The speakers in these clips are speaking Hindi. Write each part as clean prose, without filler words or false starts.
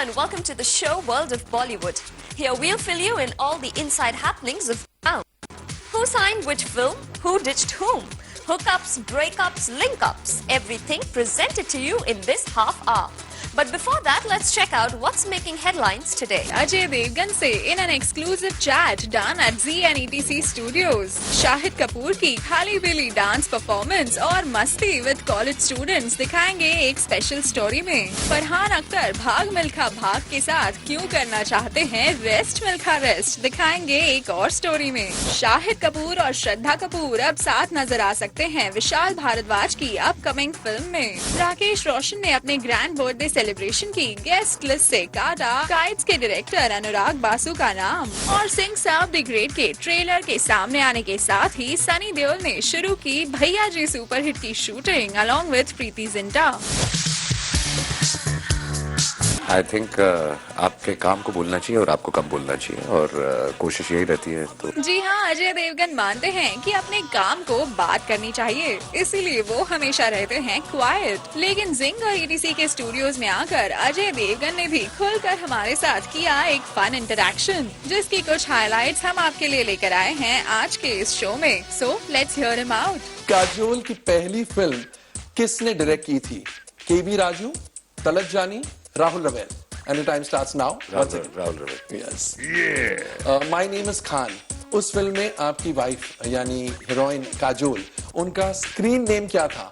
and welcome to the show World of Bollywood. Here we'll fill you in all the inside happenings of now. Who signed which film? Who ditched whom? Hookups, breakups, link-ups. Everything presented to you in this half hour. But before that, let's check out what's making headlines today. Ajay Devgan से in an exclusive chat done at Z and ETC Studios. Shahid Kapoor की खाली बिली डांस परफॉर्मेंस और मस्ती विद कॉलेज स्टूडेंट्स दिखाएंगे एक स्पेशल स्टोरी में। फरहान अख्तर भाग मिल्खा भाग के साथ क्यों करना चाहते हैं रेस्ट मिल्खा रेस्ट दिखाएंगे एक और स्टोरी में। शाहिद कपूर और श्रद्धा कपूर अब साथ नजर आ सकते हैं विशाल भारद्वाज की अपकमिंग फिल्म में। राकेश रोशन ने अपने ग्रैंड बर्थडे सेलिब्रेशन की गेस्ट लिस्ट से काटा काइट्स के डायरेक्टर अनुराग बासु का नाम। और सिंह साहब द ग्रेट के ट्रेलर के सामने आने के साथ ही सनी देओल ने शुरू की भैया जी सुपरहिट की shooting along with Preity Zinta. I think आपके काम को बोलना चाहिए और आपको कम बोलना चाहिए और कोशिश यही रहती है। तो जी हाँ, अजय देवगन मानते हैं कि अपने काम को बात करनी चाहिए, इसीलिए वो हमेशा रहते हैं क्वाइट। लेकिन जिंग और ईटीसी के स्टूडियोज में आकर अजय देवगन ने भी खुलकर हमारे साथ किया एक फन इंटरैक्शन, जिसकी कुछ हाइलाइट्स हम आपके लिए लेकर आए हैं आज के इस शो में। So let's hear him out. Kajol की पहली फिल्म किसने डायरेक्ट की थी? केबी राजू, तलत जानी, राहुल रवेल। And the time starts now. Rahul Rawail. Yes. My name is Khan. उस फिल्म में आपकी वाइफ यानी हीरोइन काजोल, उनका स्क्रीन नेम क्या था?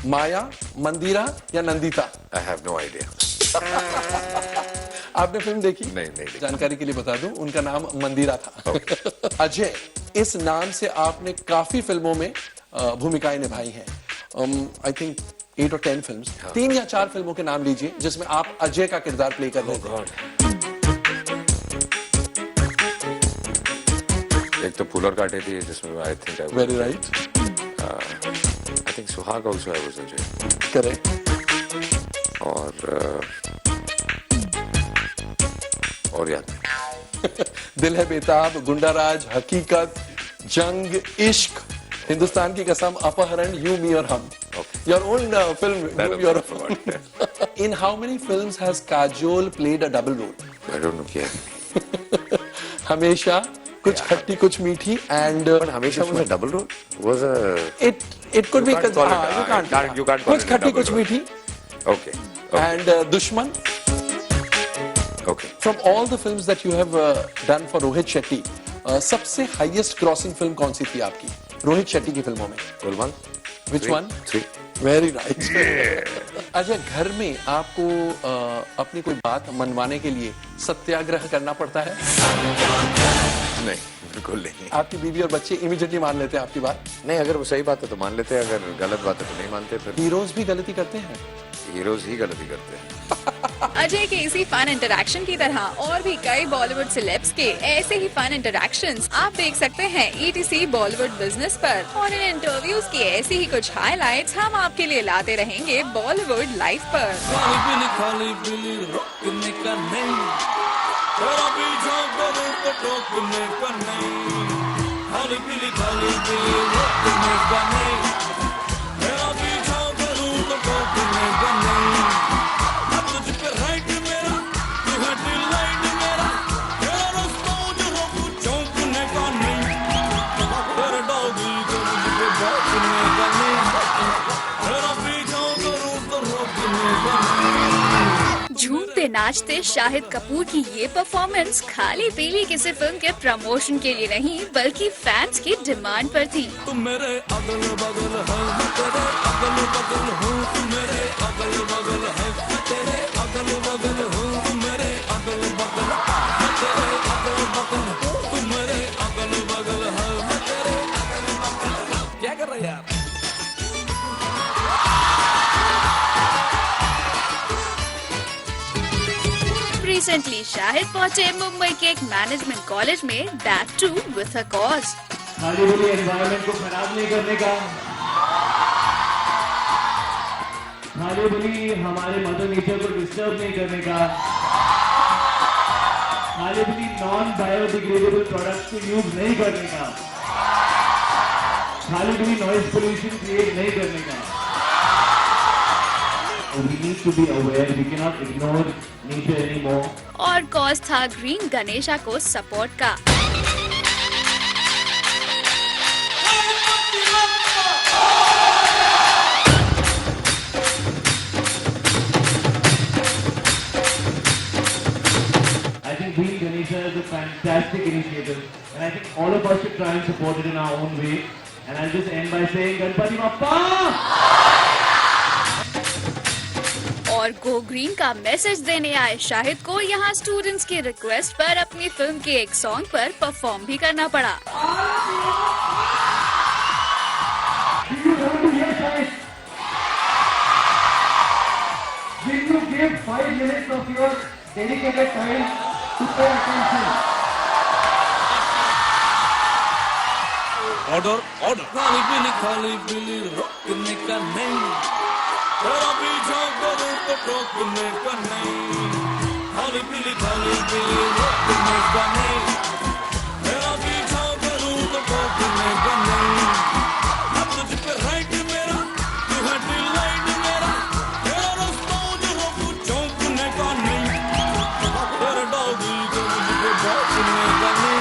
माया, मंदिरा या Nandita? I have no idea. आपने फिल्म देखी? नहीं। जानकारी के लिए बता दूं, उनका नाम मंदिरा था। अजय, इस नाम से आपने काफी फिल्मों में भूमिकाएं निभाई हैं। आई थिंक 8 और 10 फिल्म्स। 3 या 4 फिल्मों के नाम लीजिए जिसमें आप अजय का किरदार प्ले कर रहे थे। एक तो फूल और कांटे थी जिसमें I think very right. I think Suhaag also I was Ajay. Correct. और याद दिल है बेताब, गुंडाराज, हकीकत, जंग, इश्क, हिंदुस्तान की कसम, अपहरण, यू मी और हम। Your own film. In how many films has Kajol played a double role? I don't know क्या। हमेशा, कुछ खट्टी कुछ मीठी and. But हमेशा was a double role? Was a. It could be. You can't. कुछ खट्टी कुछ मीठी. Okay. And दुश्मन. Okay. From all the films that you have done for Rohit Shetty, सबसे highest crossing film कौन सी थी आपकी? रोहित शेट्टी की फिल्मों में? Ulman. Which one? 3. Very right. अच्छा, घर में आपको अपनी कोई बात मनवाने के लिए सत्याग्रह करना पड़ता है? नहीं, बिल्कुल नहीं। आपकी बीवी और बच्चे इमीडिएटली मान लेते हैं आपकी बात? नहीं, अगर वो सही बात है तो मान लेते हैं, अगर गलत बात है तो नहीं मानते। फिर हीरोज भी गलती करते हैं? हीरोज ही गलती करते हैं। अजय के इसी फन इंटरैक्शन की तरह और भी कई बॉलीवुड सेलेब्स के ऐसे ही फन इंटरैक्शंस आप देख सकते हैं ETC बॉलीवुड बिजनेस पर। और इन इंटरव्यूज की ऐसी ही कुछ हाइलाइट्स हम आपके लिए लाते रहेंगे बॉलीवुड लाइव पर। झूमते नाचते शाहिद कपूर की ये परफॉर्मेंस खाली पीली किसी फिल्म के प्रमोशन के लिए नहीं बल्कि फैंस की डिमांड पर थी। तुम मेरे अगल बगल है, तेरे अगल बगल हूँ, तुम मेरे अगल बगल है, तेरे अगल बगल हूँ, मेरे अगल बगल, तेरे अगल बगल, तुम मेरे अगल बगल है, तेरे अगल बगल। क्या कर रहे यार? रिसेंटली शाहिद पहुंचे मुंबई के एक मैनेजमेंट कॉलेज में, that too with a cause. खाली बोली एनवायरनमेंट को खराब नहीं करने का, खाली बोली हमारे मदर नेचर को डिस्टर्ब नहीं करने का, खाली बोली नॉन बायोडिग्रेडेबल प्रोडक्ट्स को यूज नहीं करने का, खाली बोली नॉइज पोल्यूशन क्रिएट नहीं करने का, we need to be aware. We cannot ignore nature anymore. और कॉज था ग्रीन गणेशा को सपोर्ट का। I think Green Ganesha is a fantastic initiative, and I think all of us should try and support it in our own way. And I'll just end by saying, Ganpati Bappa! और गो ग्रीन का मैसेज देने आए शाहिद को यहाँ स्टूडेंट्स की रिक्वेस्ट पर अपनी फिल्म के एक सॉन्ग पर परफॉर्म भी करना पड़ा। Will you give 5 minutes of your dedicated time to pay attention? Order order खाली पीली रोकने का नहीं, तेरा पीछा करूं तो रोकने का नहीं, खाली पीली रोकने का नहीं, तेरा पीछा करूं तो रोकने का नहीं, अब तुझ पे राइट मेरा, तू है डिलाइट मेरा, तेरा रास्ता जो रोकू चौंकने का नहीं, तेरा डॉगी को मुझे भौंकने का नहीं,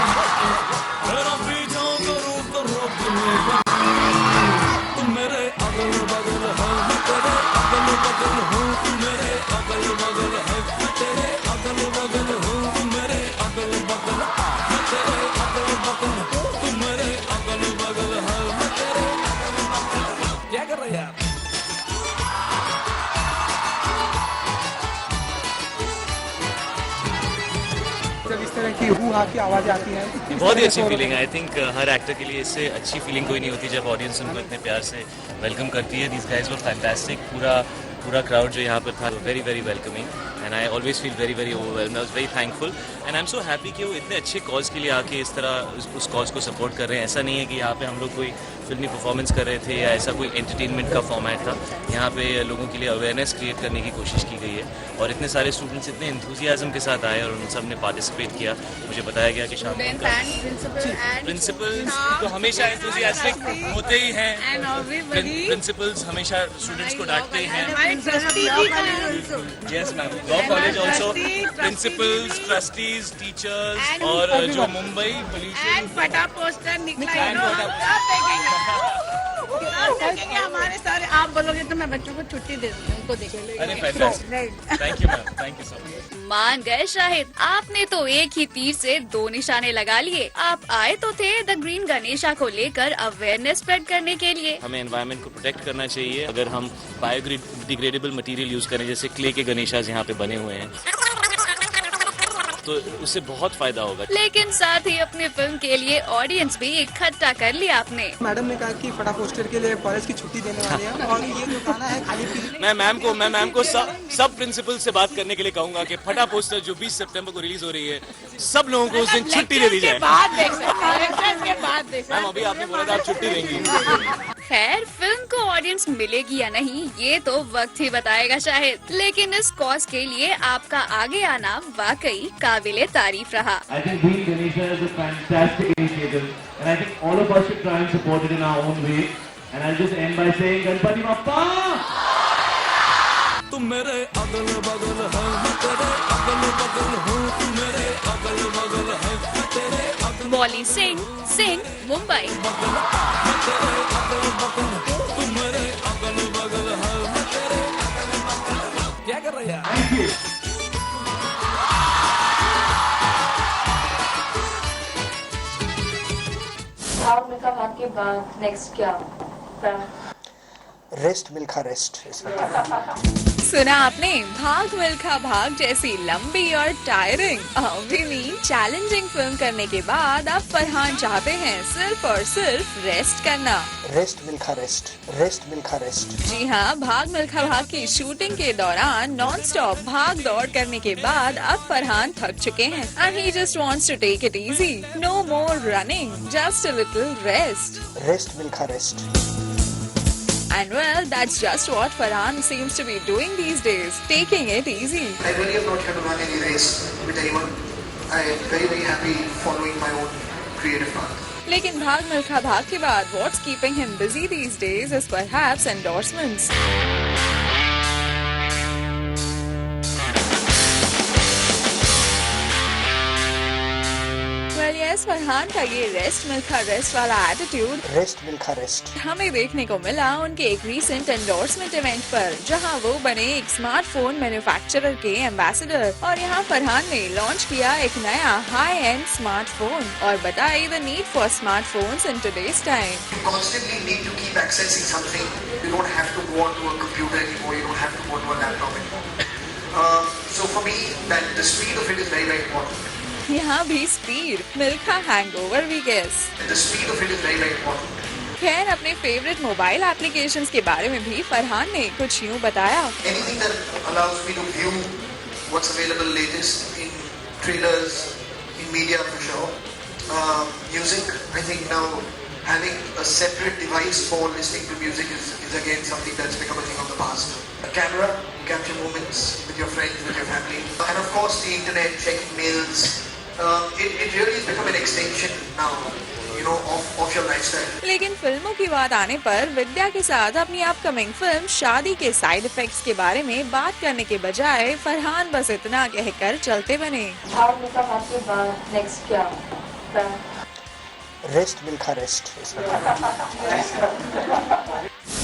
तेरा पीछा करूं तो रोकने का नहीं, तुम मेरे अगल बगल हो, मैं तेरे अगल बगल हूँ, तुम मेरे अगल बगल है, मैं तेरे अगल बगल हूँ, तुम मेरे अगल बगल, मैं तेरे अगल बगल हूँ, तुम मेरे अगल बगल है, मैं तेरे अगल बगल। क्या कर रहे हैं आप? जब इस तरह की हू-हा की आवाजें आती हैं, बहुत ही अच्छी फीलिंग है। आई थिंक हर एक्टर के लिए इससे अच्छी फीलिंग कोई नहीं होती जब ऑडियंस उनको इतने प्यार से वेलकम करती है। These guys were fantastic. पूरा क्राउड जो यहाँ पर था very very welcoming and I always feel very very overwhelmed. I was very thankful and I am so happy कि वो इतने अच्छे कॉज के लिए आके इस तरह उस कॉज को सपोर्ट कर रहे हैं। ऐसा नहीं है कि यहाँ पे हम लोग कोई फिल्मी परफॉर्मेंस कर रहे थे या ऐसा कोई एंटरटेनमेंट का फॉर्मेट था। यहाँ पे लोगों के लिए अवेयरनेस क्रिएट करने की कोशिश की गई है और इतने सारे स्टूडेंट्स इतने एंथुजियाज्म के साथ आए और उन सब ने पार्टिसिपेट किया। मुझे बताया गया कि शाम को प्रिंसिपल्स तो हमेशा एंथुजियास्टिक होते ही हैं, प्रिंसिपल्स हमेशा स्टूडेंट्स को डांटते ही हैं। Yes ma'am, law college also principles, trustees, teachers और जो मुंबई पोल्यूशन फटा पोस्टर निकला हमारे सारे। आप बोलोगे तो मैं बच्चों को छुट्टी दे दूंगी उनको देखने। अरे fantastic, thank you ma'am, thank you so much. मान गए शाहिद, आपने तो एक ही तीर से 2 निशाने लगा लिए। आप आए तो थे द ग्रीन गणेशा को लेकर अवेयरनेस स्प्रेड करने के लिए। हमें एनवायरनमेंट को प्रोटेक्ट करना चाहिए। अगर हम बायोडिग्रेडेबल मटेरियल यूज करें, जैसे क्ले के गणेशास यहाँ पे बने हुए हैं, तो उससे बहुत फायदा होगा। लेकिन साथ ही अपनी फिल्म के लिए ऑडियंस भी इकट्ठा कर लिया आपने। मैडम ने कहा कि फटा पोस्टर के लिए कॉलेज की छुट्टी देने वाले हैं और ये जो गाना है खाली पीली। मैं मैम को सब प्रिंसिपल से बात करने के लिए कहूंगा कि फटा पोस्टर जो 20 सितंबर को रिलीज हो रही है, सब लोगों को उस दिन छुट्टी दे दी जाए। मैम अभी आपने बोला था आप छुट्टी देंगी। खैर, फिल्म को ऑडियंस मिलेगी या नहीं ये तो वक्त ही बताएगा शायद। लेकिन इस कॉज के लिए आपका आगे आना वाकई काबिले तारीफ रहा। I think Green Ganesha is a fantastic initiative, and I think all of us should try and support it in our own way. And I'll just end by saying, Ganpati Bappa! तुम मेरे अगल बगल है, मैं तेरे अगल बगल हूँ, तुम मेरे अगल बगल है, मैं तेरे अगल मौली सिंह, मुंबई। बगल, मैं तेरे अगल बगल हूँ, तुम मेरे अगल बगल है, मैं तेरे अगल बगल। क्या कर रहे हैं? Thank you. भाग मिल्खा भाग के बाद नेक्स्ट क्या? Rest Milkha rest. सुना आपने, भाग मिल्खा भाग जैसी लंबी और टायरिंग चैलेंजिंग फिल्म करने के बाद अब फरहान चाहते हैं सिर्फ और सिर्फ रेस्ट करना। Rest Milkha rest, rest Milkha rest. जी हाँ, भाग मिल्खा भाग की शूटिंग के दौरान नॉन स्टॉप भाग दौड़ करने के बाद अब फरहान थक चुके हैं and he just wants to take it easy. No more running, just a little rest. Rest Milkha rest. And well, that's just what Farhan seems to be doing these days, taking it easy. I really am not here to run any race with anyone. I am very very happy following my own creative path. लेकिन भाग मिल्खा भाग के बाद what's keeping him busy these days is perhaps endorsements. yes, Farhan का ये रेस्ट मिल्खा रेस्ट वाला एटीट्यूड रेस्ट मिल्खा रेस्ट हमें देखने को मिला उनके एक रीसेंट एंडोर्समेंट इवेंट पर, जहां वो बने एक स्मार्टफोन मैन्युफैक्चरर के एम्बेसडर। और यहाँ फरहान ने लॉन्च किया एक नया हाई एंड स्मार्टफोन और बताई the need for smartphones in today's time. You constantly need to keep accessing something. You don't have to go onto a computer anymore. You don't have to go onto a laptop anymore. So for me, that the speed of it is very, very important. यहाँ भी स्पीड मिल्खा हैंगओवर भी guess. The speed of it is very, very important. खैर अपने फेवरेट मोबाइल एप्लीकेशंस के बारे में भी फरहान ने कुछ यूँ बताया। Anything that allows me to view what's available latest in trailers, in media for sure. Music, I think now having a separate device for listening to music is again something that's become a thing of the past. A camera, you capture moments with your friends, with your family. And of course the internet, checking mails. It really has become an extension now, you know, of your lifestyle. लेकिन फिल्मों की बात आने पर विद्या के साथ अपनी अपकमिंग फिल्म शादी के साइड इफेक्ट्स के बारे में बात करने के बजाय फरहान बस इतना कहकर चलते बने। भाव निकाह के बाद नेक्स्ट क्या? Rest Milkha rest.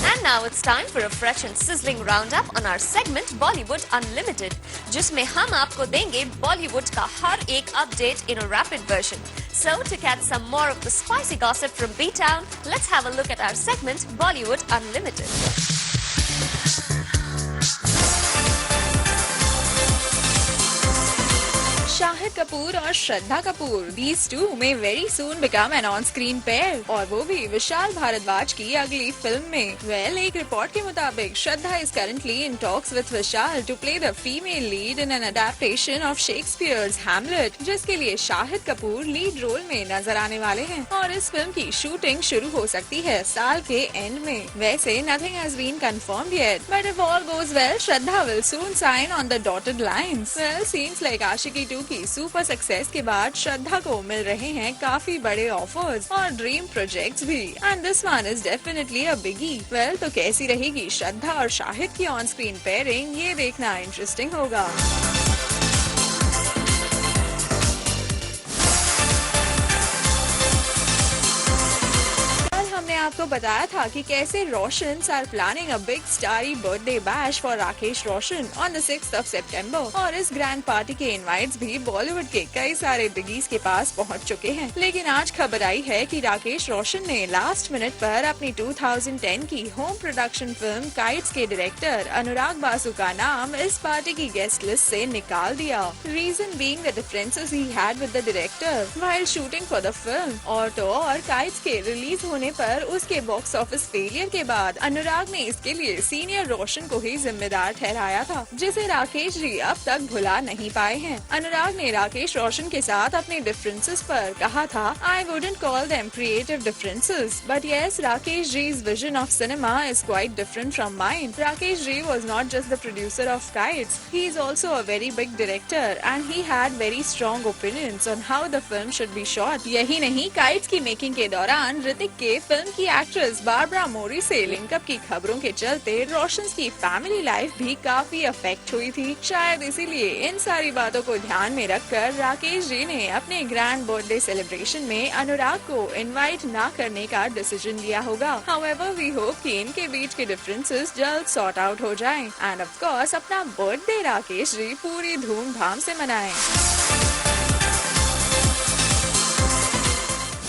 And now it's time for a fresh and sizzling roundup on our segment Bollywood Unlimited, जिसमें हम आपको देंगे बॉलीवुड का हर एक update in a rapid version. So to catch some more of the spicy gossip from B-Town, let's have a look at our segment Bollywood Unlimited. Shahid Kapoor और Shraddha Kapoor, these two may very soon become an on-screen pair, और वो भी विशाल भारद्वाज की अगली फिल्म में। Well, एक रिपोर्ट के मुताबिक श्रद्धा is currently in talks with Vishal to play the female lead in an adaptation of Shakespeare's Hamlet, जिसके लिए शाहिद कपूर लीड रोल में नजर आने वाले हैं और इस फिल्म की शूटिंग शुरू हो सकती है साल के एंड में। वैसे nothing has been confirmed yet, but if all goes well, Shraddha will soon sign on the dotted lines. Well, seems like Aashiqui 2 की सुपर सक्सेस के बाद श्रद्धा को मिल रहे हैं काफी बड़े ऑफर्स और ड्रीम प्रोजेक्ट्स भी, and this one is definitely a biggie. Well, तो कैसी रहेगी श्रद्धा और शाहिद की ऑन स्क्रीन पेयरिंग, ये देखना इंटरेस्टिंग होगा। आपको बताया था कि कैसे Roshan are planning a big starry birthday bash for Rakesh Roshan on the 6th of September, और इस ग्रैंड पार्टी के इनवाइट्स भी बॉलीवुड के कई सारे बिगीज के पास पहुंच चुके हैं। लेकिन आज खबर आई है कि राकेश रोशन ने लास्ट मिनट पर अपनी 2010 की होम प्रोडक्शन फिल्म काइट्स के डायरेक्टर अनुराग बासु का नाम इस पार्टी की गेस्ट लिस्ट से निकाल दिया। Reason being the differences he had with the director while shooting for the film. और तो और काइट्स के रिलीज होने पर उसके बॉक्स ऑफिस फेलियर के बाद अनुराग ने इसके लिए सीनियर रोशन को ही जिम्मेदार ठहराया था, जिसे राकेश जी अब तक भुला नहीं पाए हैं। अनुराग ने राकेश रोशन के साथ अपने डिफरेंसेस पर कहा था, I wouldn't call them creative differences, but yes, Rakesh जी's vision of cinema is quite different from mine. Rakesh Ji was not just the producer of Kites, he is also a very big director and he had very strong opinions on how the film should be shot. यही नहीं, Kites की मेकिंग के दौरान ऋतिक के फिल्म की एक्ट्रेस बारबरा मोरी से लिंकअप की खबरों के चलते रोशन की फैमिली लाइफ भी काफी अफेक्ट हुई थी। शायद इसीलिए इन सारी बातों को ध्यान में रखकर राकेश जी ने अपने ग्रैंड बर्थडे सेलिब्रेशन में अनुराग को इनवाइट ना करने का डिसीजन लिया होगा। However, we hope कि इनके बीच के डिफरेंसेस जल्द सॉर्ट आउट हो जाएं एंड ऑफ कोर्स अपना बर्थडे राकेश जी पूरी धूमधाम से मनाएं।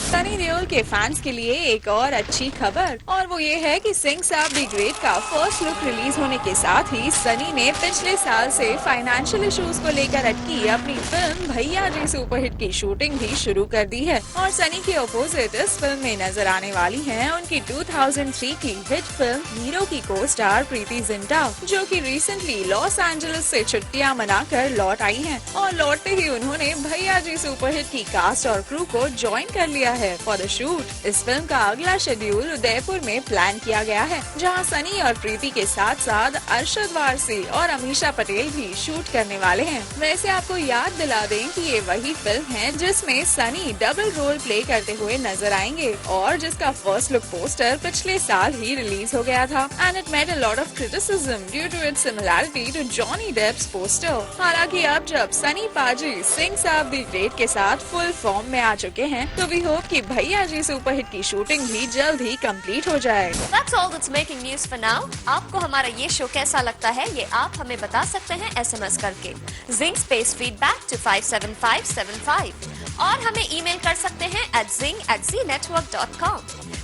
सनी देओल के फैंस के लिए एक और अच्छी खबर, और वो ये है कि सिंह साब दी ग्रेट का फर्स्ट लुक रिलीज होने के साथ ही सनी ने पिछले साल से फाइनेंशियल इश्यूज को लेकर अटकी अपनी फिल्म भैया जी सुपरहिट की शूटिंग भी शुरू कर दी है। और सनी के अपोजिट इस फिल्म में नजर आने वाली हैं उनकी 2003 की हिट फिल्म हीरो की को स्टार प्रीति जिंटा, जो कि रिसेंटली लॉस एंजलिस से छुट्टियां मनाकर लौट आई हैं, और लौटते ही उन्होंने भैया जी सुपरहिट की कास्ट और क्रू को ज्वाइन कर लिया है फॉर द शूट। इस फिल्म का अगला शेड्यूल उदयपुर में प्लान किया गया है, जहां सनी और प्रीति के साथ साथ अरशद वारसी और अमीषा पटेल भी शूट करने वाले हैं। वैसे आपको याद दिला दें कि ये वही फिल्म है जिसमें सनी डबल रोल प्ले करते हुए नजर आएंगे और जिसका फर्स्ट लुक पोस्टर पिछले साल ही रिलीज हो गया था and it made a lot of criticism due to its similarity to Johnny Depp's poster. हालांकि अब जब सनी पाजी सिंह साहब दी ग्रेट के साथ फुल फॉर्म में आ चुके हैं, तो वी होप कि भैया जी सुपरहिट की शूटिंग भी जल्द ही कंप्लीट हो जाए। That's all that's making news for now. आपको हमारा ये शो कैसा लगता है, ये आप हमें बता सकते हैं SMS करके Zing Space Feedback to 57575 और हमें ईमेल कर सकते हैं at zing@znetwork.com.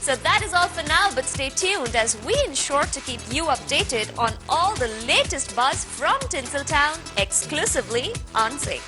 So that is all for now, but stay tuned as we ensure to keep you updated on all the latest buzz from Tinseltown exclusively on Zing.